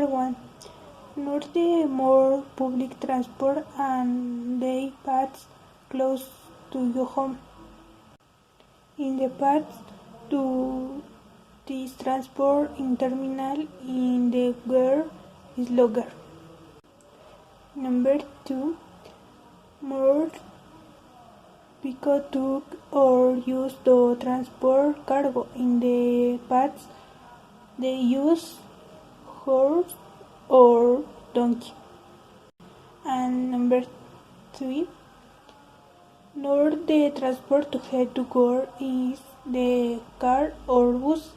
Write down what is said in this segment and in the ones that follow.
Number 1. Not the more public transport and they paths close to your home. In the path to this transport in terminal in the where is longer. Number 2. More people took or use the transport cargo in the paths they use horse or donkey. And number 3. Nor the transport to head to work is the car or bus.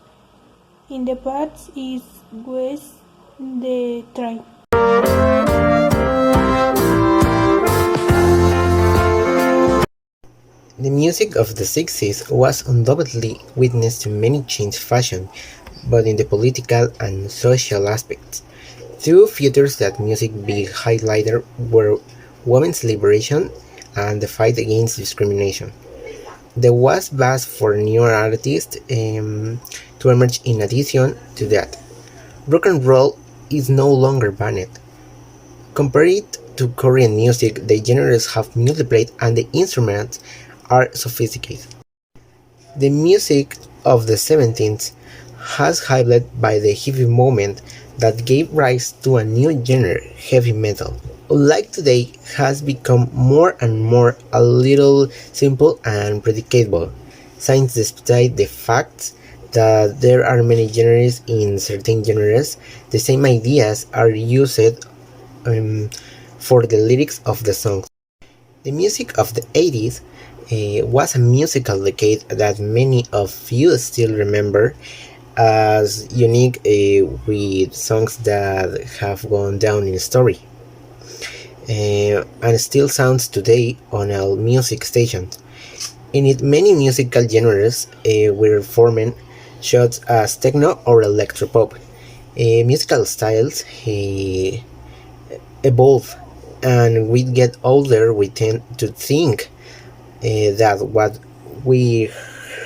In the paths is west the train. The music of the 60s was undoubtedly witness to many changes fashion, but in the political and social aspects. Two features that music big highlighted were women's liberation and the fight against discrimination. There was buzz for newer artists to emerge. In addition to that, rock and roll is no longer banned. Compared to Korean music, the genres have multiplied and the instruments are sophisticated. The music of the 70s has hyped by the hippie movement that gave rise to a new genre, heavy metal. Unlike today, has become more and more a little simple and predictable, since despite the fact that there are many genres in certain genres, the same ideas are used for the lyrics of the songs. The music of the 80s was a musical decade that many of you still remember as unique with songs that have gone down in history and still sounds today on all music stations. In it, many musical genres were formed, such as techno or electropop. Musical styles evolve, and we get older, we tend to think that what we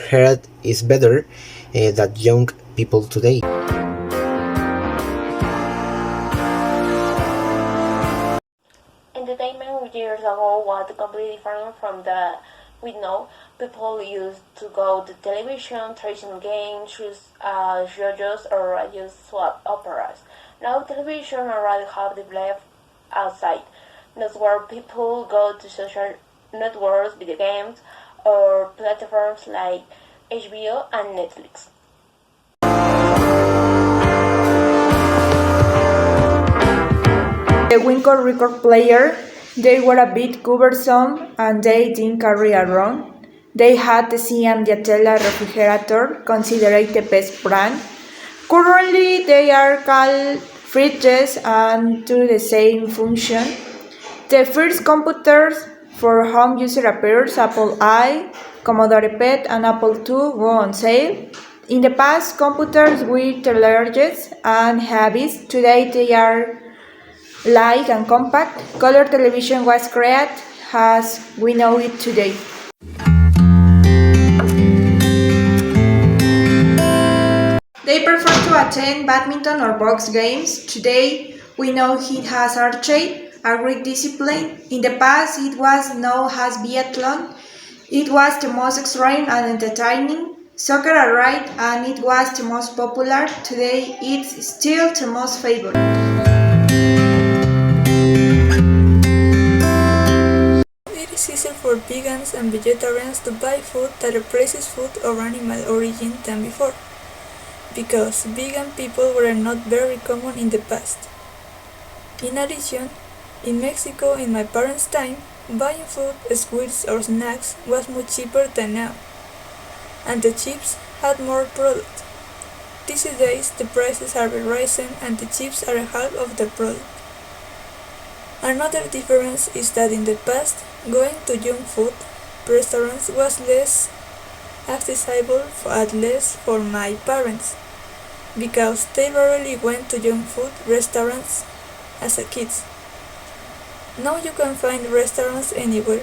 heard is better than young people today. Entertainment years ago was completely different from the we know. People used to go to television, traditional games, shows or radio swap operas. Now television and radio have developed outside. That's where people go to social networks, video games, or platforms like HBO and Netflix. The Winco record player, they were a bit cumbersome and they didn't carry around. They had the CM Diatella refrigerator, considered the best brand. Currently, they are called fridges and do the same function. The first computers for home user appears Apple I, Commodore PET, and Apple II go on sale. In the past, computers were the largest and heaviest. Today, they are light and compact. Color television was created as we know it today. They prefer to attend badminton or box games. Today, we know it has archery, a great discipline. In the past, it was known as biathlon. It was the most extreme and entertaining. Soccer arrived and it was the most popular. Today, it's still the most favored. It is easier for vegans and vegetarians to buy food that replaces food of animal origin than before, because vegan people were not very common in the past. In addition, in Mexico in my parents' time, buying food, sweets or snacks was much cheaper than now, and the chips had more product. These days the prices are rising and the chips are half of the product. Another difference is that in the past, going to junk food restaurants was less accessible, at least for my parents, because they rarely went to junk food restaurants as a kids. Now you can find restaurants anywhere.